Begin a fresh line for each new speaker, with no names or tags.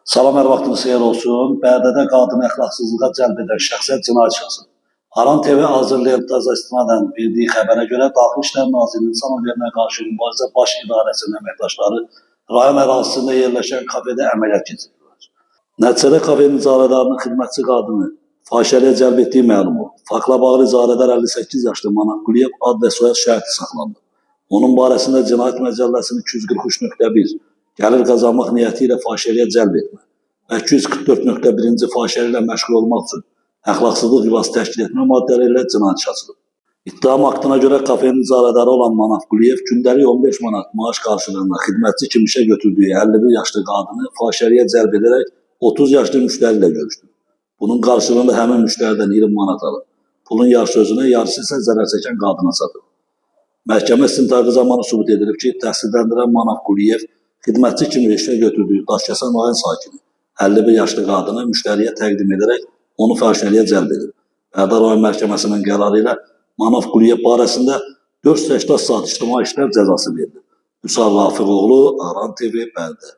Salam, hər vaxtınız xeyir olsun. Bərdədə qadını əxlaqsızlığa cəlb edən şəxsiyyət cinayət şəxsi. Aran TV hazırlayan taza istinadən verdiyi xəbərə görə Daxili İşlər Nazirliyinin Salamvermə qarşı mübarizə baş idarəsinin əməkdaşları rayon ərazisində yerləşən kafedə əməliyyat keçirirlər. Nəticədə kafenin icarədarının xidmətçi qadını fahişəliyə cəlb etdiyi məlum oldu. Faktla bağlı icarədar 58 yaşlı Manaf Quliyev ad və soyad şəhidli saxlandı. Onun barəsində Cinayət Məcəlləsinin 243.1 gəlir qazanmaq niyyəti ilə fahişəliyə cəlb etmə və 244.1-ci fahişəli ilə məşğul olmaq üçün əxlaqsızlıq yuvası təşkil etmə maddələri ilə cinayət işi açılıb. İttiham aktına görə kafenin icarədarı olan Manaf Quliyev gündəlik 15 manat maaş qarşılığında xidmətçi kimi işə götürdüyü 51 yaşlı qadını fahişəliyə cəlb edərək 30 yaşlı müştəri ilə görüşdü. Bunun qarşılığında həmin müştəridən 20 manat alıb. Pulun yarısı özünə, yarısı isə zərər çəkən qadına satıb. Məhkəmə istintaqı zamanı sübut edilib ki, təqsirləndirilən Manaf Quliyev xidmətçi kimi işə götürdüyü Daşkəsən rayon sakini 51 yaşlı qadını müştəriyə təqdim edərək onu fahişəliyə cəlb edib. Bərdə rayon məhkəməsinin qərarı ilə Manaf Quliyev barəsində 480 saat ictimai işlər cəzası verilib. Vüsal Rafiqoğlu, Aran TV, Bərdə.